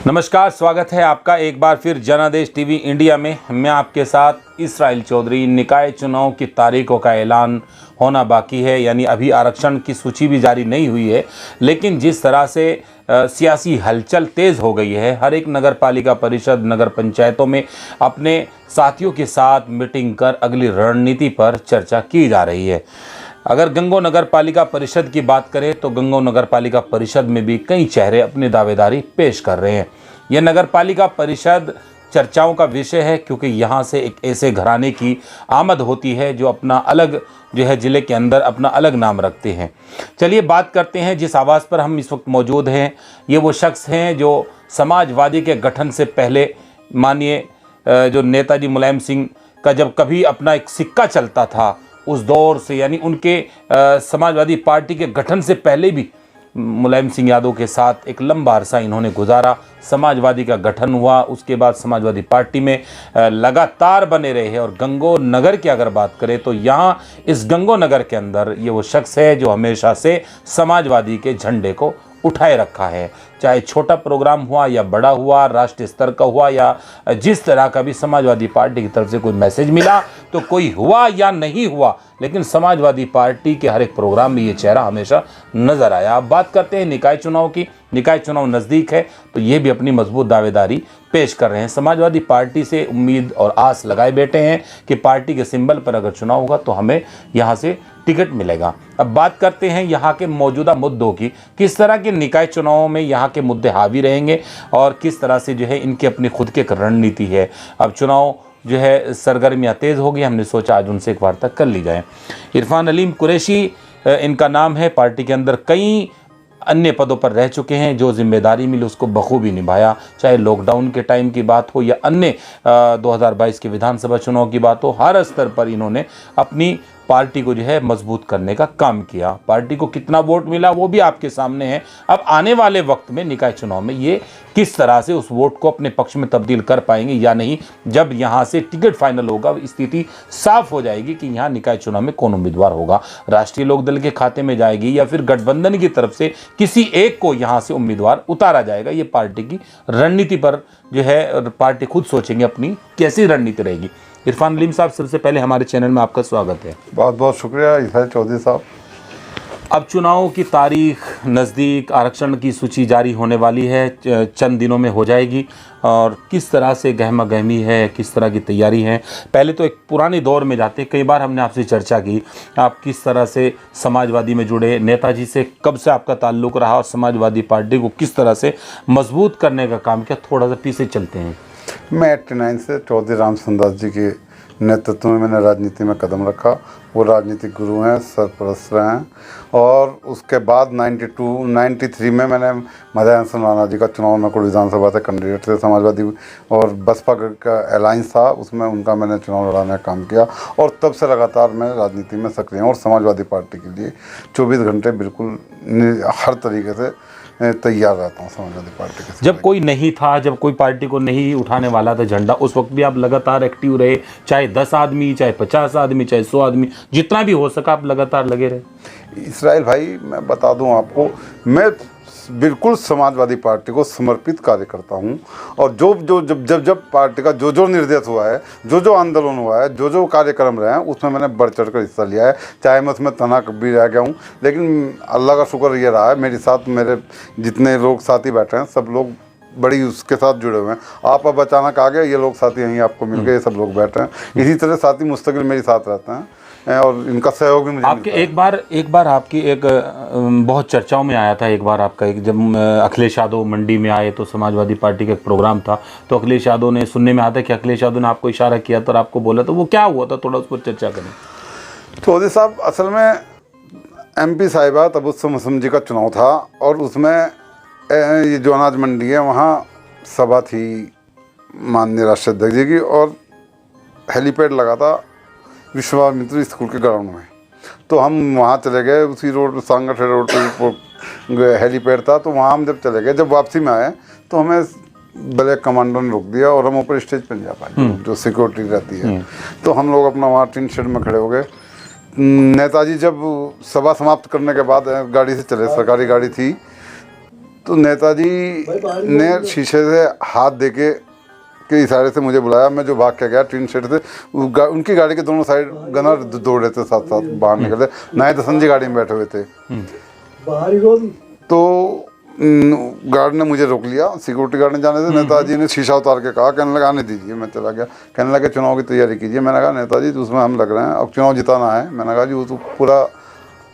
नमस्कार, स्वागत है आपका एक बार फिर जनादेश टीवी इंडिया में। मैं आपके साथ इसराइल चौधरी। निकाय चुनाव की तारीखों का ऐलान होना बाकी है, यानी अभी आरक्षण की सूची भी जारी नहीं हुई है, लेकिन जिस तरह से सियासी हलचल तेज़ हो गई है, हर एक नगर पालिका परिषद, नगर पंचायतों में अपने साथियों के साथ मीटिंग कर अगली रणनीति पर चर्चा की जा रही है। अगर गंगो नगर पालिका परिषद की बात करें तो गंगो नगर पालिका परिषद में भी कई चेहरे अपनी दावेदारी पेश कर रहे हैं। यह नगर पालिका परिषद चर्चाओं का विषय है, क्योंकि यहाँ से एक ऐसे घराने की आमद होती है जो अपना अलग ज़िले के अंदर अपना अलग नाम रखते हैं। चलिए बात करते हैं जिस आवास पर हम इस वक्त मौजूद हैं। ये वो शख्स हैं जो समाजवादी के गठन से पहले माननीय जो नेताजी मुलायम सिंह का जब कभी अपना एक सिक्का चलता था, उस दौर से, यानी उनके समाजवादी पार्टी के गठन से पहले भी मुलायम सिंह यादव के साथ एक लंबा अरसा इन्होंने गुजारा। समाजवादी का गठन हुआ, उसके बाद समाजवादी पार्टी में लगातार बने रहे हैं। और गंगो नगर की अगर बात करें तो यहाँ इस गंगो नगर के अंदर ये वो शख्स है जो हमेशा से समाजवादी के झंडे को उठाए रखा है। चाहे छोटा प्रोग्राम हुआ या बड़ा हुआ, राष्ट्रीय स्तर का हुआ या जिस तरह का भी समाजवादी पार्टी की तरफ से कोई मैसेज मिला, तो कोई हुआ या नहीं हुआ, लेकिन समाजवादी पार्टी के हर एक प्रोग्राम में ये चेहरा हमेशा नजर आया। अब बात करते हैं निकाय चुनाव की। निकाय चुनाव नज़दीक है तो ये भी अपनी मजबूत दावेदारी पेश कर रहे हैं। समाजवादी पार्टी से उम्मीद और आस लगाए बैठे हैं कि पार्टी के सिंबल पर अगर चुनाव होगा तो हमें यहाँ से टिकट मिलेगा। अब बात करते हैं यहाँ के मौजूदा मुद्दों की। किस तरह के निकाय चुनावों में यहाँ के मुद्दे हावी रहेंगे और किस तरह से इनकी अपनी खुद की एक रणनीति है। अब चुनाव सरगर्मियाँ तेज़ हो गई, हमने सोचा आज उनसे एक वार्ता कर ली जाए। इरफान अलीम कुरैशी इनका नाम है। पार्टी के अंदर कई अन्य पदों पर रह चुके हैं। जो जिम्मेदारी मिली उसको बखूबी निभाया, चाहे लॉकडाउन के टाइम की बात हो या अन्य 2022 के विधानसभा चुनाव की बात हो। हर स्तर पर इन्होंने अपनी पार्टी को मजबूत करने का काम किया। पार्टी को कितना वोट मिला वो भी आपके सामने है। अब आने वाले वक्त में निकाय चुनाव में ये किस तरह से उस वोट को अपने पक्ष में तब्दील कर पाएंगे या नहीं, जब यहाँ से टिकट फाइनल होगा स्थिति साफ हो जाएगी कि यहाँ निकाय चुनाव में कौन उम्मीदवार होगा। राष्ट्रीय लोकदल के खाते में जाएगी या फिर गठबंधन की तरफ से किसी एक को यहाँ से उम्मीदवार उतारा जाएगा। ये पार्टी की रणनीति पर पार्टी खुद सोचेंगे अपनी कैसी रणनीति रहेगी। इरफान अलीम साहब, सबसे पहले हमारे चैनल में आपका स्वागत है। बहुत बहुत शुक्रिया इसराइल चौधरी साहब। अब चुनाव की तारीख नज़दीक, आरक्षण की सूची जारी होने वाली है, चंद दिनों में हो जाएगी। और किस तरह से गहमा गहमी है, किस तरह की तैयारी है, पहले तो एक पुराने दौर में जाते। कई बार हमने आपसे चर्चा की, आप किस तरह से समाजवादी में जुड़े, नेताजी से कब से आपका ताल्लुक़ रहा और समाजवादी पार्टी को किस तरह से मजबूत करने का काम किया, थोड़ा सा पीछे चलते हैं। मैं 89 से चौधरी रामचंद्र दास जी के नेतृत्व में मैंने राजनीति में कदम रखा। वो राजनीतिक गुरु हैं, सरपरस्त रहे हैं। और उसके बाद 93 में मैंने मदन राणा जी का चुनाव में विधानसभा से कैंडिडेट थे, समाजवादी और बसपा का अलायंस था, उसमें उनका मैंने चुनाव लड़ाने का काम किया। और तब से लगातार मैं राजनीति में सक्रिय हूँ और समाजवादी पार्टी के लिए 24 घंटे बिल्कुल हर तरीके से तैयार रहता हूँ समाजवादी पार्टी के। जब कोई नहीं था, जब कोई पार्टी को नहीं उठाने वाला था झंडा, उस वक्त भी आप लगातार एक्टिव रहे, चाहे 10 आदमी, चाहे 50 आदमी, चाहे 100 आदमी, जितना भी हो सका आप लगातार लगे रहे। इसराइल भाई, मैं बता दूं आपको, मैं बिल्कुल समाजवादी पार्टी को समर्पित कार्य करता हूं। और जब पार्टी का जो निर्देश हुआ है, जो आंदोलन हुआ है, जो कार्यक्रम रहे हैं, उसमें मैंने बढ़ चढ़ कर हिस्सा लिया है। चाहे मैं उसमें तनाक भी रह गया हूं, लेकिन अल्लाह का शुक्र ये रहा है, मेरे साथ मेरे जितने लोग साथी बैठे हैं सब लोग बड़ी उसके साथ जुड़े हुए हैं। आप अब अचानक आ गए, ये लोग साथी यहीं आपको मिल गए, ये सब लोग बैठे हैं। इसी तरह साथी मुस्तकिल मेरे साथ रहते हैं और इनका सहयोग भी मुझे आपके एक बार आपकी एक बहुत चर्चाओं में आया था। एक बार आपका एक जब अखिलेश यादव मंडी में आए तो समाजवादी पार्टी का एक प्रोग्राम था, तो अखिलेश यादव ने, सुनने में आता कि अखिलेश यादव ने आपको इशारा किया था और आपको बोला, तो वो क्या हुआ था, थोड़ा उस पर चर्चा करें। चौधरी साहब, असल में MP साहिबा तबस्सुम मसूम जी का चुनाव था और उसमें ये जो अनाज मंडी है वहाँ सभा थी माननीय राष्ट्रीय अध्यक्ष जी की, और हेलीपैड लगा था विश्वामित्र स्कूल के ग्राउंड में। तो हम वहाँ चले गए, उसी रोड सांगठ रोड पर हेलीपैड था। तो वहाँ हम जब चले गए, जब वापसी में आए तो हमें ब्लैक कमांडो ने रोक दिया और हम ऊपर स्टेज पर जा पाए, जो सिक्योरिटी रहती है। तो हम लोग अपना वहाँ टीन शेड में खड़े हो गए। नेताजी जब सभा समाप्त करने के बाद गाड़ी से चले, सरकारी गाड़ी थी, तो नेताजी ने शीशे से हाथ देके के इशारे से मुझे बुलाया। मैं जो भाग के गया टीन शेड से, उनकी गाड़ी के दोनों साइड गनर दौड़ रहे थे, साथ साथ बाहर निकले। नायब दसन जी गाड़ी में बैठे हुए थे। तो गार्ड ने मुझे रोक लिया, सिक्योरिटी गार्ड ने जाने से। नेताजी ने शीशा उतार के कहा, कहने लगा आने दीजिए। मैं चला गया, कहने लगे चुनाव की तैयारी कीजिए। मैंने कहा नेताजी तो उसमें हम लग रहे हैं, अब चुनाव जिताना है। मैंने कहा जी वो तो पूरा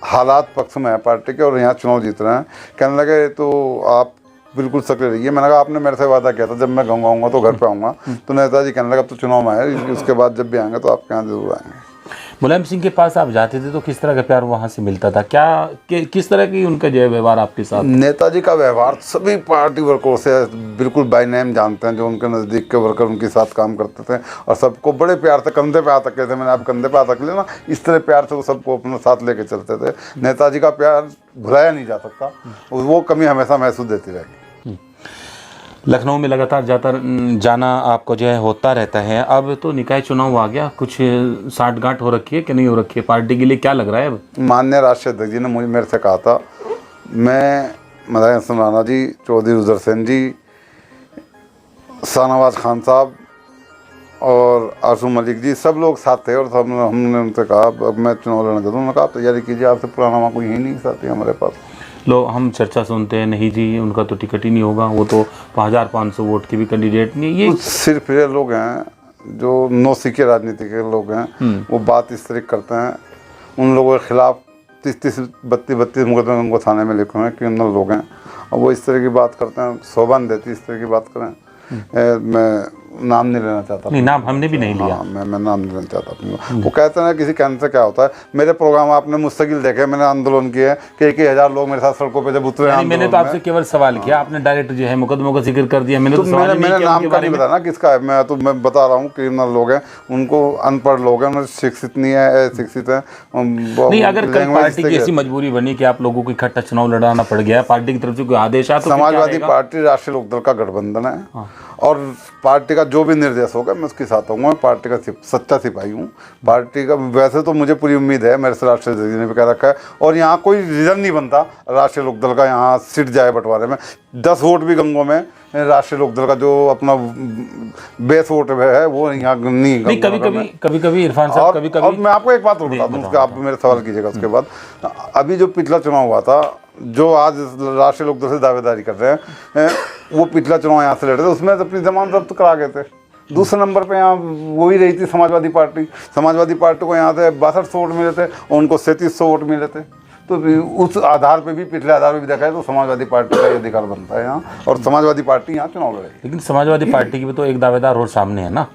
हालात पक्ष में है पार्टी के और यहाँ चुनाव जीत रहे हैं। कहने लगे तो आप बिल्कुल सक्रिय रहिए। मैंने कहा आपने मेरे से वादा किया था जब मैं गाँव आऊँगा तो घर पे आऊँगा। तो नेताजी कहने लगा अब तो चुनाव में है, उसके बाद जब भी आएंगे तो आपके यहाँ जरूर आएंगे। मुलायम सिंह के पास आप जाते थे तो किस तरह का प्यार वहाँ से मिलता था? किस तरह की उनका जो है व्यवहार आपके साथ? नेताजी का व्यवहार सभी पार्टी वर्करों से बिल्कुल बाय नेम जानते हैं, जो उनके नज़दीक के वर्कर उनके साथ काम करते थे, और सबको बड़े प्यार से कंधे पे हाथ रख लेते। मैंने आप कंधे पे हाथ रख लिया ना, इस तरह प्यार से वो सबको अपने साथ लेके चलते थे। नेताजी का प्यार भुलाया नहीं जा सकता, वो कमी हमेशा महसूस देती रहेगी। लखनऊ में लगातार जाना आपको जो है होता रहता है। अब तो निकाय चुनाव आ गया, कुछ साठगांठ हो रखी है कि नहीं हो रखी है पार्टी के लिए, क्या लग रहा है अब? माननीय राष्ट्रीय अध्यक्ष जी ने मुझे मेरे से कहा था, मैं मदायन हसन राणा जी, चौधरी रुजर सेन जी, शाहनवाज खान साहब और आसू मलिक जी, सब लोग साथ थे और हमने उनसे कहा अब मैं चुनाव लड़ना चाहता हूँ। उन्होंने कहा तैयारी कीजिए, आपसे पुराना कोई ही नहीं साथी हमारे पास। लो हम चर्चा सुनते हैं, नहीं जी उनका तो टिकट ही नहीं होगा, वो तो 1500 वोट के भी कैंडिडेट नहीं। ये सिर्फ ये लोग हैं जो नौसिखिए राजनीति के लोग हैं, वो बात इस तरह करते हैं। उन लोगों के खिलाफ 30-32 मुकदमे उनको थाने में लिखे हुए हैं, क्रिमिनल लोग हैं, और वो इस तरह की बात करते हैं। शोभा देती इस तरह की बात करें। मैं नाम नहीं लेना चाहता। नहीं, नाम हमने भी नहीं लिया। हाँ, मैं नाम नहीं लेना चाहता अपनी। वो कहते हैं किसी कहने से क्या होता है। मेरे प्रोग्राम आपने मुस्तकिल देखे, मैंने आंदोलन किए कि 1000 लोग मेरे साथ सड़कों पे जब उतरे। मैंने तो आपसे केवल सवाल किया, आपने डायरेक्ट जो है मुकदमों का जिक्र कर दिया। मैंने तो मैंने नाम का नहीं बताया ना किसका है। मैं बता रहा हूँ क्रिमिनल लोग हैं, उनको अनपढ़ लोग हैं, उन्हें शिक्षित नहीं है, शिक्षित है नहीं। अगर कल पार्टी की ऐसी मजबूरी बनी कि आप लोगों को इकट्ठा चुनाव लड़ाना पड़ गया, पार्टी की तरफ से कोई आदेश आया, तो समाजवादी पार्टी राष्ट्रीय लोकदल का गठबंधन है, और पार्टी का जो भी निर्देश होगा मैं उसके साथ आऊँगा। मैं पार्टी का सच्चा सिपाही हूँ पार्टी का। वैसे तो मुझे पूरी उम्मीद है, मेरे से राष्ट्रीय अध्यक्ष ने भी कह रखा है, और यहाँ कोई रीज़न नहीं बनता राष्ट्रीय लोकदल का यहाँ सीट जाए बंटवारे में। 10 वोट भी गंगों में राष्ट्रीय लोकदल का जो अपना बेस वोट है वो यहाँ नहीं। कभी इरफान साहब कभी मैं आपको एक बात और बता दूँ, उसके आप मेरे सवाल कीजिएगा उसके बाद। अभी जो पिछला चुनाव हुआ था, जो आज राष्ट्रीय लोकदल से दावेदारी कर रहे हैं, वो पिछला चुनाव यहाँ से लड़ रहे थे, उसमें अपनी जमानत जब्त करा गए थे। दूसरे नंबर पे यहाँ वही रही थी समाजवादी पार्टी। समाजवादी पार्टी को यहाँ से 6200 वोट मिले थे और उनको 3700 वोट मिले थे। तो उस आधार पे भी, पिछले आधार पे भी देखा है तो समाजवादी पार्टी का ये अधिकार बनता है यहाँ, और समाजवादी पार्टी यहाँ चुनाव लड़ेगी। लेकिन समाजवादी पार्टी की भी तो एक दावेदार और सामने है ना।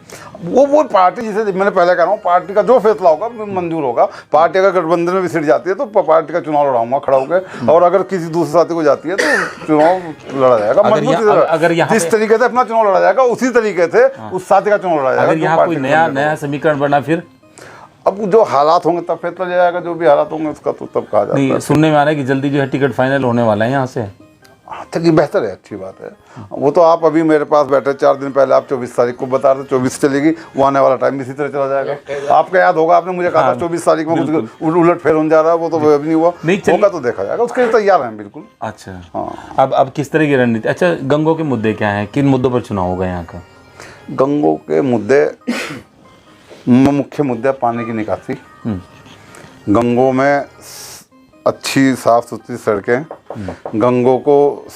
वो पार्टी, जिसे मैंने पहले कह रहा हूँ, पार्टी का जो फैसला होगा मंजूर होगा। पार्टी अगर गठबंधन में भी सीट जाती है तो पार्टी का चुनाव लड़ाऊंगा खड़ा होकर, और अगर किसी दूसरे साथी को जाती है तो चुनाव लड़ा जाएगा मजबूती से। जिस तरीके से अपना चुनाव लड़ा जाएगा उसी तरीके से उस साथी का चुनाव लड़ा जाएगा। अगर यहाँ कोई नया समीकरण बना, फिर अब जो हालात होंगे तब फैसला जाएगा, जो भी हालात होंगे उसका तो तब कहा जाएगा। नहीं, सुनने में आ रहा है कि जल्दी जो है टिकट फाइनल होने वाला है यहाँ से। तो ये बेहतर है, अच्छी बात है। वो तो आप अभी मेरे पास बैठे 4 दिन पहले आप 24 तारीख को बता रहे थे 24 चलेगी, वो आने वाला टाइम इसी तरह चला जाएगा। आपको याद होगा, आपने मुझे कहा था 24 तारीख में कुछ उलट फेर होने जा रहा है, वो तो अभी नहीं हुआ। होगा तो देखा जाएगा, उसके लिए तैयार हैं बिल्कुल। अच्छा हाँ। अब किस तरह की रणनीति? अच्छा, गंगों के मुद्दे क्या हैं, किन मुद्दों पर चुनाव होगा यहाँ का? गंगों के मुद्दे, मुख्य मुद्दा पानी की निकासी। गंगों में अच्छी साफ सुथरी सड़कें, गंगों को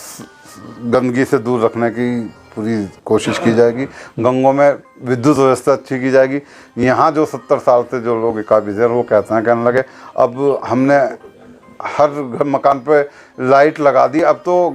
गंदगी से दूर रखने की पूरी कोशिश की जाएगी। गंगों में विद्युत व्यवस्था अच्छी की जाएगी। यहाँ जो 70 साल से जो लोग काबिज हैं वो कहने लगे अब हमने हर मकान पे लाइट लगा दी, अब तो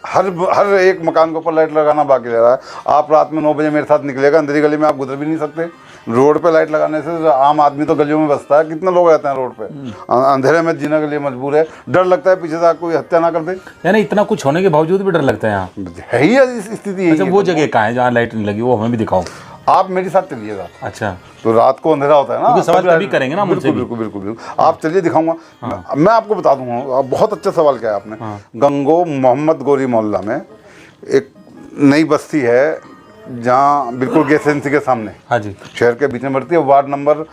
हर एक मकान के ऊपर लाइट लगाना बाकी रह रहा है। आप रात में 9 बजे मेरे साथ निकलेगा, अंधेरी गली में आप गुजर भी नहीं सकते। रोड पे लाइट लगाने से आम आदमी तो गलियों में बसता है, कितने लोग रहते हैं रोड पे, अंधेरे में जीने के लिए मजबूर है। डर लगता है पीछे से कोई हत्या ना कर दे। यानी इतना कुछ होने के बावजूद भी डर लगता है यहाँ, है ही स्थिति। अच्छा, वो जगह कहाँ है जहाँ लाइट नहीं लगी, वो हमें भी दिखाओ। आप मेरे साथ चलिएगा। अच्छा, तो रात को अंधेरा होता है ना, सवाल तभी करेंगे ना मुझसे। बिल्कुल आप चलिए, दिखाऊंगा। मैं आपको बता दूंगा। बहुत अच्छा सवाल किया आपने। गंगो मोहम्मद गोरी मोहल्ला में एक नई बस्ती है, जहाँ बिल्कुल गैस एजेंसी के सामने, हाँ जी, शहर के बीच में पड़ती है। वार्ड नंबर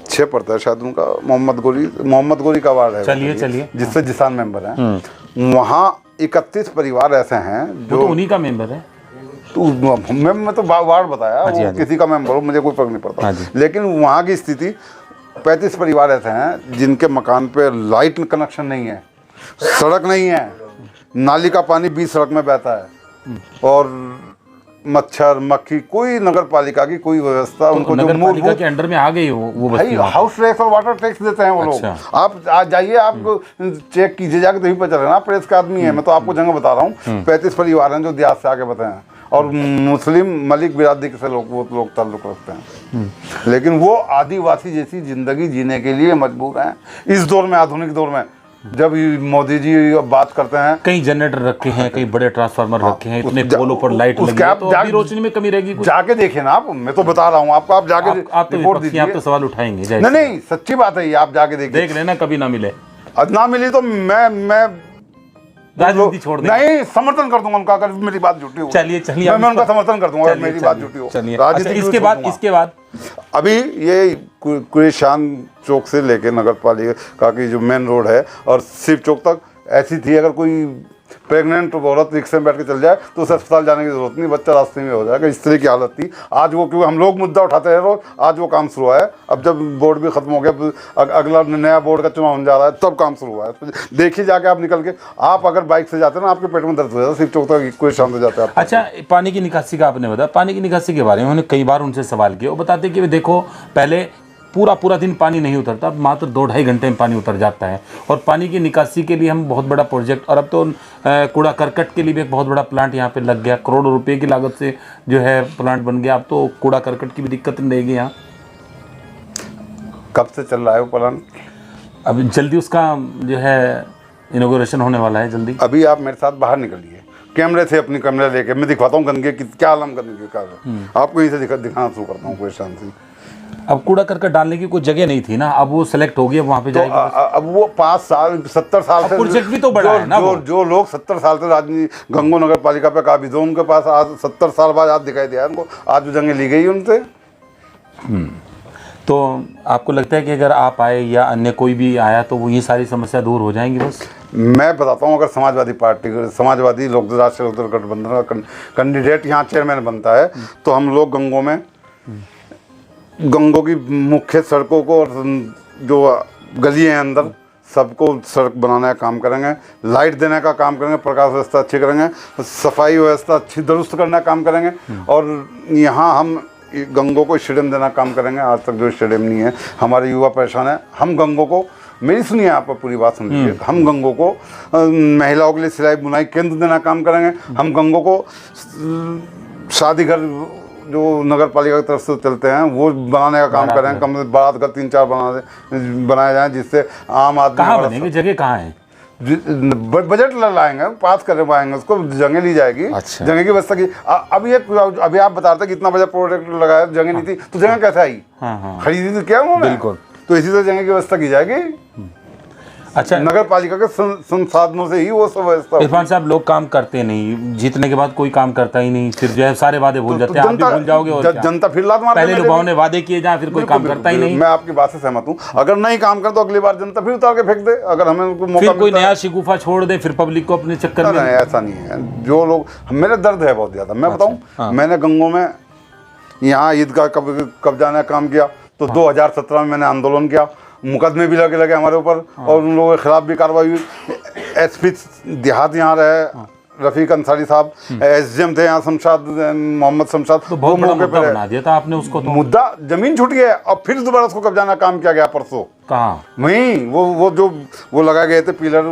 6 पड़ता है शायद उनका, मोहम्मद गोरी का वार्ड है। चलिए जिससे जिसान मेंबर हैं। वहाँ 31 परिवार ऐसे हैं वो जो तो उन्हीं का मेंबर है। तो मैं तो वार्ड बताया, हाँ जी, वो हाँ जी। किसी का मेंबर हो मुझे कोई फर्क नहीं पड़ता। हाँ जी। लेकिन वहाँ की स्थिति 35 परिवार ऐसे हैं जिनके मकान पे लाइट कनेक्शन नहीं है, सड़क नहीं है, नाली का पानी बीच सड़क में बहता है, और मच्छर मक्खी, कोई नगर पालिका की कोई व्यवस्था तो उनको जो नगर पालिका मूलभूत के अंडर में आ गई वो भाई बस्ती वहाँ। हाउस टैक्स और वाटर टैक्स देते हैं वो लोग। अच्छा। आप आज जाइए, आपको चेक कीजिए जाके, तभी पता चलेगा ना। प्रेस का आदमी है, मैं तो आपको जगह बता रहा हूँ। 35 परिवार हैं जो देहात से आके बताए हैं, और मुस्लिम मलिक बिरादरी से लोग ताल्लुक रखते हैं, लेकिन वो आदिवासी जैसी जिंदगी जीने के लिए मजबूर हैं इस दौर में, आधुनिक दौर में। जब मोदी जी बात करते हैं, कई जनरेटर रखे हैं, कई बड़े ट्रांसफार्मर रखे हैं, इतने पोलों पर लाइट लगी उसके है, आप तो अभी रोशनी में कमी रहेगी कुछ? जाके देखिए ना आप, मैं तो बता रहा हूँ आपको, आप जाके आप तो रिपोर्ट विपक्षी, आप तो दीजिए। सवाल उठाएंगे, जाहिर नहीं सी नहीं, सच्ची बात है ये, आप जाके देखिए। देख लेना कभी ना मिले, आज ना मिली तो मैं राजनीति छोड़ दे। नहीं, समर्थन कर दूंगा उनका अगर मेरी बात झूठी हो। चलिए मैं उनका समर्थन कर दूंगा अगर मेरी बात झूठी हो। चलिए, राजनीति अच्छा, क्यों इसके बाद अभी ये कुरेशान चौक से लेके नगर पालिका की जो मेन रोड है और शिव चौक तक ऐसी थी, अगर कोई प्रेग्नेंट औरत रिक्शे में बैठ के चल जाए तो उसे अस्पताल जाने की जरूरत नहीं, बच्चा रास्ते में हो जाएगा, इस तरह की हालत थी। आज वो, क्योंकि हम लोग मुद्दा उठाते हैं रोज, आज वो काम शुरू हुआ है। अब जब बोर्ड भी खत्म हो गया, अगला नया बोर्ड का चुनाव होने जा रहा है, तब काम शुरू हुआ है। देखिए जाके आप निकल के, आप अगर बाइक से जाते हैं ना, आपके पेट में दर्द हो जाता है, शिव चौक तक कोई शांत हो जाता है। अच्छा, पानी की निकासी का आपने बताया, पानी की निकासी के बारे में उन्होंने कई बार उनसे सवाल किया। वो बताते कि देखो, पहले पूरा दिन पानी नहीं उतरता, अब मात्र 2-2.5 घंटे में पानी उतर जाता है, और पानी की निकासी के लिए हम बहुत बड़ा प्रोजेक्ट, और अब तो कूड़ा करकट के लिए भी एक बहुत बड़ा प्लांट यहाँ पे लग गया, करोड़ों रुपए की लागत से जो है प्लांट बन गया। अब तो कूड़ा करकट की भी दिक्कत नहीं रहेगी यहाँ। कब से चल रहा है वो प्लान? अब जल्दी उसका जो है इनॉग्रेशन होने वाला है जल्दी। अभी आप मेरे साथ बाहर निकलिए, कैमरे से अपनी कैमरा लेके, मैं दिखवाता हूँ गंदगी की क्या आलम गंदगी का है। आपको यहीं से दिखाना शुरू करता हूँ क्वेश्चन से। अब कूड़ा करकट डालने की कोई जगह नहीं थी ना, अब वो सेलेक्ट हो गया, वहाँ पे तो जाएगी। अब वो 5 साल 70 साल से प्रोजेक्ट भी तो बड़ा है ना, जो लोग 70 साल से राजनीति गंगो नगर पालिका पे काबिज हो, उनके पास आज 70 साल बाद आज दिखाई दिया उनको, आज वो जंगें ली गई उनसे। तो आपको लगता है कि अगर आप आए या अन्य कोई भी आया तो वो ये सारी समस्या दूर हो जाएंगी? बस मैं बताता हूँ, अगर समाजवादी पार्टी, समाजवादी लोक राष्ट्रीय लोक गठबंधन का कैंडिडेट यहाँ चेयरमैन बनता है, तो हम लोग गंगों की मुख्य सड़कों को और जो गली हैं अंदर सबको सड़क बनाने का काम करेंगे, लाइट देने का काम करेंगे, प्रकाश व्यवस्था अच्छी करेंगे, सफाई व्यवस्था अच्छी दुरुस्त करने का काम करेंगे, और यहाँ हम गंगों को स्टेडियम देना काम करेंगे। आज तक जो स्टेडियम नहीं है, हमारे युवा परेशान है। हम गंगों को, मेरी सुनिए आप पूरी बात सुन लीजिए, हम गंगों को महिलाओं के लिए सिलाई बुनाई केंद्र देना काम करेंगे। हम गंगों को शादी घर जो नगर पालिका की तरफ से चलते हैं वो बनाने का काम करेंगे, कम से बारात घर 3-4 बनाए जाएं, जिससे आम आदमी। कहाँ बनेंगे, जगह कहाँ है? बजट लाएंगे, पास करवाएंगे उसको, जगह ली जाएगी। अच्छा। जगह की व्यवस्था की अभी आप बता रहे थे कि इतना बड़ा प्रोजेक्ट लगाया, जगह नहीं थी तो जगह कैसे आई? हाँ। खरीदी तो क्या उन्होंने? बिल्कुल। तो इसी तरह जगह की व्यवस्था की जाएगी। अच्छा, नगर पालिका के संसाधनों से ही वो सब व्यवस्था। इरफान साहब, लोग काम करते नहीं, जीतने के बाद कोई काम करता ही नहीं, फिर जो है सारे वादे भूल जाते हैं। आप भी भूल जाओगे और क्या? जनता फिर लात मारती है। पहले लोगों ने वादे किए जहाँ, फिर कोई काम करता ही नहीं। मैं आपकी बात से सहमत हूँ, अगर नहीं काम कर तो अगली बार जनता फिर उतार के फेंक दे, अगर हमें उनको मौका फिर कोई नया शिगुफा छोड़ दे, फिर पब्लिक को अपने चक्कर में। नहीं, ऐसा नहीं है। जो लोग, मेरा दर्द है बहुत ज़्यादा, मैं बताऊँ, मैंने गंगों में यहाँ ईदगाह कब्जाने का काम किया, तो 2017 में मैंने आंदोलन किया, मुकदमे भी लगे हमारे ऊपर, और उन लोगों के खिलाफ भी कार्रवाई हुई। एसपी देहात यहाँ रहे रफीक अंसारी साहब, एसडीएम थे यहाँ मोहम्मद शमशाद, तो बहुत बड़ा मुद्दा बना दिया था आपने उसको। तो मुद्दा जमीन छूट गया और फिर दोबारा उसको कब्जाना काम किया गया परसों। कहाँ? वहीं वो जो वो लगाए गए थे पिलर,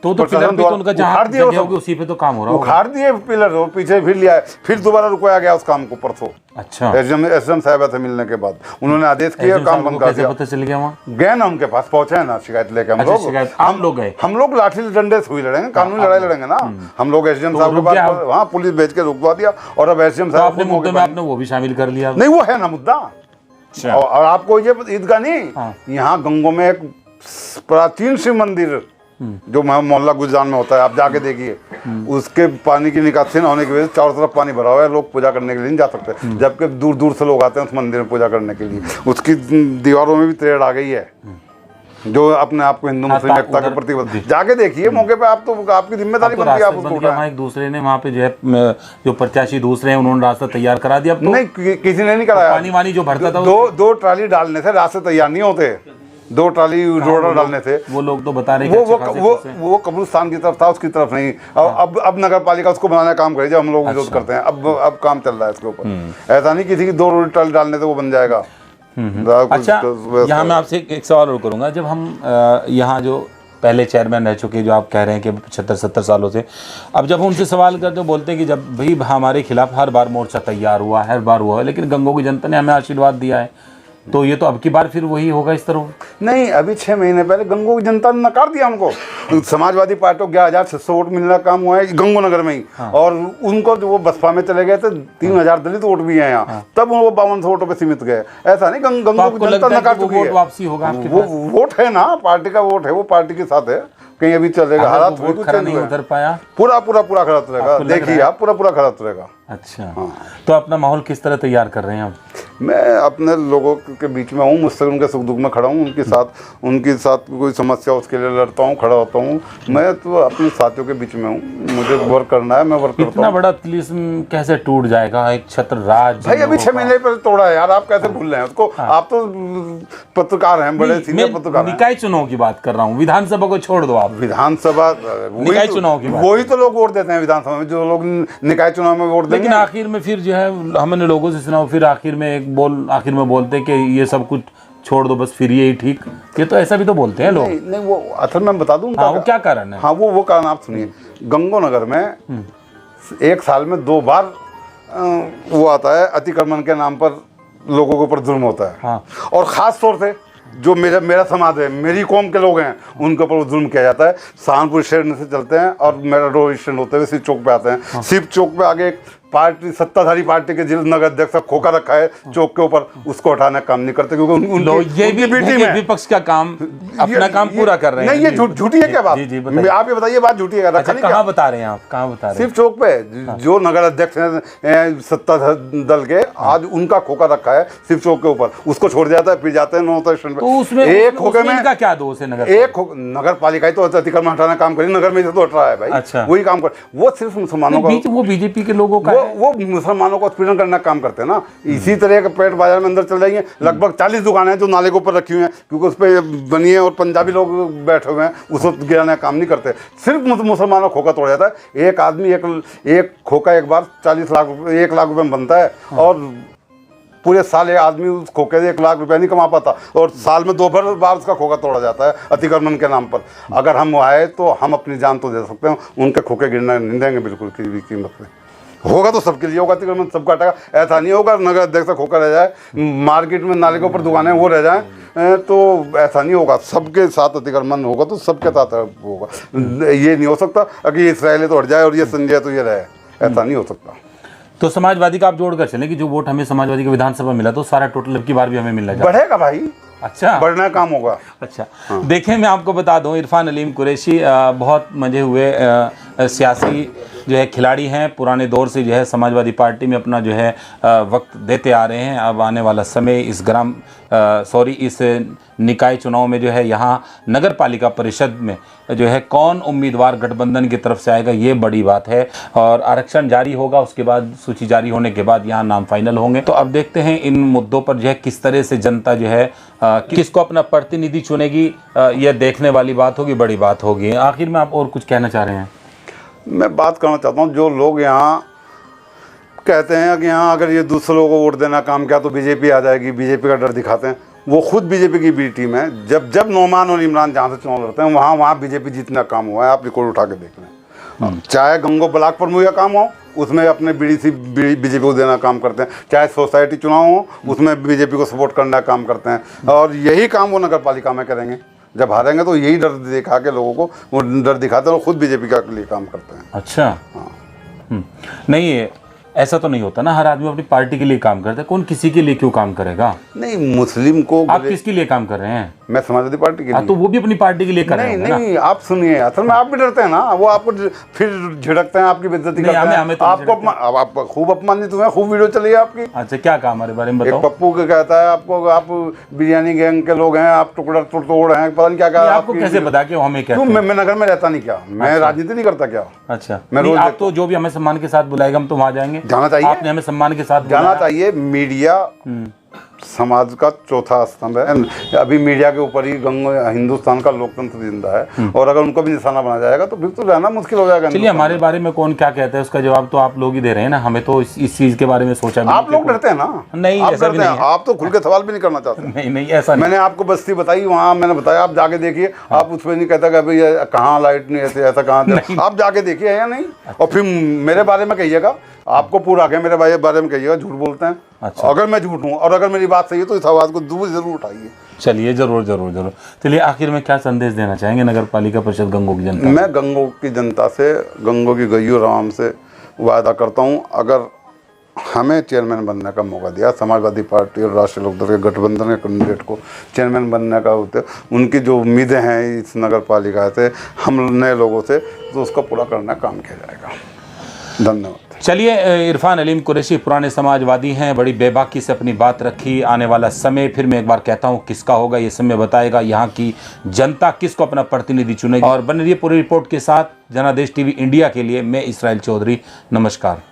तो पिलर भी तो उनका जहाँ जगह होगी उसी पे तो काम हो रहा है। उखाड़ दिए पिलर, वो पीछे फिर लिया, फिर दोबारा रुकवाया गया उस काम को परसों। अच्छा। एसडीएम साहब से मिलने के बाद उन्होंने आदेश किया, काम बंद कर दिया। पता चल गया वहाँ? गए ना, उनके पास पहुंचे हैं ना, शिकायत लेके हम लोग गए। हम लोग लाठी डंडे से हुई लड़ेंगे, कानूनी लड़ाई लड़ेंगे ना। हम लोग एसडीएम साहब के पास वहाँ पुलिस भेज के रुकवा दिया, और अब एसडीएम साहब अपने मुद्दे में आपने वो भी शामिल कर लिया? नहीं, वो है ना मुद्दा। और आपको ये ईदगाह नहीं, यहाँ गंगों में एक प्राचीन शिव मंदिर जो मोहल्ला गुजरान में होता है, आप जाके देखिए, उसके पानी की निकासी न होने की वजह से चारों तरफ पानी भरा हुआ है, लोग पूजा करने के लिए नहीं जा सकते, जबकि दूर दूर से लोग आते हैं उस मंदिर में पूजा करने के लिए। उसकी दीवारों में भी त्रेड़ आ गई है। जो अपने आप को हिंदू मुस्लिम एकता के प्रति जाके देखिए मौके पे, आप तो आपकी जिम्मेदारी बनती है, आप उसको उठाएं। वहाँ एक दूसरे ने वहाँ पे जो है जो प्रत्याशी दूसरे हैं उन्होंने रास्ता तैयार करा दिया। अब तो नहीं, किसी ने नहीं कराया। पानी वानी जो भरता था दो ट्राली डालने से रास्ते तैयार नहीं होते, 2 ट्राली रोड डालने से। वो लोग तो बता रहे हैं वो कब्रिस्तान की तरफ था, उसकी तरफ नहीं। अब नगर पालिका उसको बनाने का काम करे, जब हम लोग विरोध करते हैं। अब काम चल रहा है इसके ऊपर। ऐसा नहीं किसी की 2 रोड ट्राली डालने से वो बन जाएगा। अच्छा, यहाँ मैं आपसे एक सवाल और करूँगा। जब हम यहाँ जो पहले चेयरमैन रह चुके, जो आप कह रहे हैं कि 75-70 सालों से, अब जब उनसे सवाल करते बोलते हैं कि जब भाई हमारे खिलाफ हर बार मोर्चा तैयार हुआ, हर बार हुआ, लेकिन गंगों की जनता ने हमें आशीर्वाद दिया है, तो ये तो अब की बार फिर वही होगा इस तरह? नहीं, अभी 6 महीने पहले गंगों की जनता ने नकार दिया हमको। समाजवादी पार्टी को 11,600 वोट मिलने का काम हुआ है गंगो नगर में ही। और उनको जो वो बसपा में चले गए थे, 3,000 दलित वोट भी हैं यहाँ, तब वो 52 वोटों पे सीमित गए। ऐसा नहीं, गंगों की जनता नकार चुकी है। वापसी होगा आपके वो वोट है ना, पार्टी का वोट है, वो पार्टी के साथ है, कहीं अभी चलेगा। हालात नहीं उतर पाया, पूरा खड़ा उतरेगा। देखिए आप, पूरा खड़ा उतरेगा। अच्छा, तो अपना माहौल किस तरह तैयार कर रहे हैं आप? मैं अपने लोगों के बीच में हूँ, मुझसे उनके सुख दुख में खड़ा हूँ, उनके साथ कोई समस्या उसके लिए लड़ता हूँ, खड़ा होता हूँ। मैं तो अपने साथियों के बीच में हूँ, मुझे वर्क करना है, मैं वर्क करता हूँ। इतना बड़ा तिलिस्म कैसे टूट जाएगा? एक छत्र राज भाई अभी 6 महीने पहले तोड़ा है यार, आप कैसे भूल रहे हैं उसको? आप तो पत्रकार हैं, बड़े सीनियर पत्रकार हैं। निकाय चुनाव की बात कर रहा हूँ, विधानसभा को छोड़ दो आप। विधानसभा निकाय चुनाव की बात, वही तो लोग वोट देते हैं विधानसभा में, जो लोग निकाय चुनाव में वोट देते हैं। लेकिन आखिर में फिर जो है हमने लोगों से सुना, फिर आखिर में बोलते कि ये सब कुछ छोड़ दो, बस फिर यही ठीक। ये तो ऐसा भी तो बोलते हैं लोग। नहीं, वो असल में बता दूं वो क्या कारण है? हाँ, वो कारण आप सुनिए। गंगो नगर में 1 साल में 2 बार वो आता है, अतिक्रमण के नाम पर लोगों के ऊपर जुल्म होता है। हाँ। और ख़ास तौर से जो मेरा समाज है, मेरी कौम के लोग हैं, उनके ऊपर जुल्म किया जाता है। सहारनपुर स्टेशन से चलते हैं और मेट्रो स्टैंड होते हुए शिव चौक पे आते हैं। शिव चौक पे आगे एक पार्टी, सत्ताधारी पार्टी के जिला नगर अध्यक्ष का खोखा रखा है चौक के ऊपर, उसको हटाने का काम नहीं करते, क्योंकि ये भी विपक्ष का काम, अपना काम पूरा कर रहे हैं। नहीं, ये झूठी है क्या बात? आप ये बताइए, बात झूठी है। अच्छा, कहाँ बता रहे हैं आप, कहाँ बता रहे हैं? शिव चौक पे जो नगर अध्यक्ष हैं सत्ता दल के, आज उनका खोखा रखा है शिव चौक के ऊपर, उसको छोड़ जाता है, फिर जाते हैं नौता स्टैंड पे। तो उसमें एक खोखे में का क्या दोष है? नगर पालिका ही तो अतिक्रमण हटाना काम करी, नगर में तो हट रहा है भाई। अच्छा, वही काम कर, वो सिर्फ मुसलमानों का, वो बीजेपी के लोगों का, वो मुसलमानों को उत्पीड़न करने का काम करते हैं ना। इसी तरह के पेट बाजार में अंदर चल जाएंगे। लगभग 40 दुकानें हैं जो नाले के ऊपर रखी हुई हैं, क्योंकि उस पर बनी है और पंजाबी लोग बैठे हुए हैं, उसको गिराने का काम नहीं करते। सिर्फ मुसलमानों का खोखा तोड़ा जाता है। एक आदमी एक खोखा एक बार 1 लाख रुपए में बनता है, और पूरे साल ये आदमी उस खोखे से 1 लाख रुपए नहीं कमा पाता, और साल में 2 बार उसका खोखा तोड़ा जाता है अतिक्रमण के नाम पर। अगर हम आए तो हम अपनी जान तो दे सकते हैं, उनके खोखे गिरना नहीं देंगे बिल्कुल किसी भी कीमत पे। होगा तो सबके लिए होगा, अतिक्रमण सबका हटेगा। ऐसा नहीं होगा नगर अध्यक्ष का खोखा रह जाए, मार्केट में नाले के ऊपर दुकानें वो रह जाएं, तो ऐसा नहीं होगा। सबके साथ अतिक्रमण होगा तो सबके साथ होगा। ये नहीं हो सकता कि इसराइली तो हट जाए और ये संजय तो ये रहे, ऐसा नहीं हो सकता। तो समाजवादी का आप जोड़कर चलें कि जो वोट हमें समाजवादी का विधानसभा मिला तो सारा टोटल अब की बार भी हमें मिलना चाहिए। बढ़ेगा भाई, अच्छा, बढ़ना काम होगा। अच्छा, देखें, मैं आपको बता दूं, इरफान अलीम कुरैशी बहुत मजे हुए सियासी जो है खिलाड़ी हैं। पुराने दौर से जो है समाजवादी पार्टी में अपना जो है वक्त देते आ रहे हैं। अब आने वाला समय इस निकाय चुनाव में जो है यहाँ नगर पालिका परिषद में जो है कौन उम्मीदवार गठबंधन की तरफ से आएगा, ये बड़ी बात है। और आरक्षण जारी होगा, उसके बाद सूची जारी होने के बाद यहाँ नाम फाइनल होंगे। तो अब देखते हैं इन मुद्दों पर जो है किस तरह से जनता जो है किसको अपना प्रतिनिधि चुनेगी, यह देखने वाली बात होगी, बड़ी बात होगी। आखिर में आप और कुछ कहना चाह रहे हैं? मैं बात करना चाहता हूँ, जो लोग यहाँ कहते हैं कि यहाँ अगर ये दूसरे लोगों को वोट देना काम किया तो बीजेपी आ जाएगी, बीजेपी का डर दिखाते हैं, वो खुद बीजेपी की बी टीम है। जब नौमान और इमरान जहाँ से चुनाव लड़ते हैं वहाँ बीजेपी जीतना काम हुआ है। आप रिकॉर्ड उठा के देख लें। चाहे गंगो ब्लॉक प्रमुख का काम हो, उसमें अपने बीजेपी को देना काम करते हैं। चाहे सोसाइटी चुनाव हो, उसमें बीजेपी को सपोर्ट करने का काम करते हैं। और यही काम वो नगर पालिका में करेंगे। जब हारेंगे तो यही डर दिखा के लोगों को वो डर दिखाते हैं और खुद बीजेपी के लिए काम करते हैं। अच्छा, हाँ। नहीं, ऐसा तो नहीं होता ना, हर आदमी अपनी पार्टी के लिए काम करता है। कौन किसी के लिए क्यों काम करेगा? नहीं, मुस्लिम को आप किसके लिए काम कर रहे हैं? मैं समाजवादी पार्टी के हाँ, लिए। तो वो भी अपनी पार्टी के लिए कर रहे नहीं होंगे ना। नहीं, आप सुनिए, असल में आप भी डरते हैं ना, वो आपको फिर झिड़कते हैं, आपकी बेइज्जती नहीं, करते हैं, हमें तो आपको अब आप खूब अपमानित हुए, खूब वीडियो चली है आपकी। अच्छा, क्या काम हमारे बारे में एक बताओ। पप्पू के कहता है आपको, आप बिरयानी गैंग के लोग हैं, आप टुकड़ा तोड़ हैं, पता नहीं क्या क्या। आपको कैसे पता कि वो हमें क्यों? कहते हैं? मैं नगर में रहता नहीं क्या? मैं राजनीति नहीं करता क्या? अच्छा, मैं नहीं, रोज आप तो जो भी हमें सम्मान के साथ बुलाएगा हम तो वहाँ जाएंगे। जाना चाहिए, आपने हमें सम्मान के साथ जाना बुलाया। चाहिए। मीडिया समाज का चौथा स्तंभ है। अभी मीडिया के ऊपर ही हिंदुस्तान का लोकतंत्र जिंदा है, और अगर उनको भी निशाना बना जाएगा तो फिर तो रहना मुश्किल हो जाएगा। चलिए, हमारे बारे में कौन क्या कहता है उसका जवाब तो आप लोग ही दे रहे हैं ना, हमें तो इस चीज के बारे में सोचा भी आप लोग डरते हैं ना? नहीं, आप ऐसा भी डरते हैं, नहीं है। आप तो खुल के सवाल भी नहीं करना चाहते। नहीं नहीं, ऐसा नहीं। मैंने आपको बस्ती बताई, वहाँ मैंने बताया, आप जाके देखिए। आप उस पर नहीं कहता कि भाई कहाँ लाइट नहीं, ऐसे ऐसा कहाँ थे। आप जाके देखिए या नहीं, और फिर मेरे बारे में कहिएगा, आपको पूरा के मेरे भाई बारे में कहिएगा झूठ बोलते हैं। अच्छा। अगर मैं झूठ हूँ और अगर मेरी बात सही है तो इस आवाज़ को दूर जरूर उठाइए। चलिए, जरूर जरूर जरूर। चलिए, आखिर में क्या संदेश देना चाहेंगे नगर पालिका परिषद गंगों की जनता? मैं गंगों की जनता से, गंगों की गैयों राम से वादा करता हूँ, अगर हमें चेयरमैन बनने का मौका दिया, समाजवादी पार्टी और राष्ट्रीय लोकदल के गठबंधन के कैंडिडेट को चेयरमैन बनने का होते, उनकी जो उम्मीदें हैं इस नगर पालिका से, हम नए लोगों से, तो उसका पूरा करने का काम किया जाएगा। धन्यवाद। चलिए, इरफान अलीम कुरैशी पुराने समाजवादी हैं, बड़ी बेबाकी से अपनी बात रखी। आने वाला समय फिर मैं एक बार कहता हूं किसका होगा, ये समय बताएगा। यहाँ की जनता किसको अपना प्रतिनिधि चुनेगी। और बन रही है पूरी रिपोर्ट के साथ जनादेश टीवी इंडिया के लिए मैं इसराइल चौधरी। नमस्कार।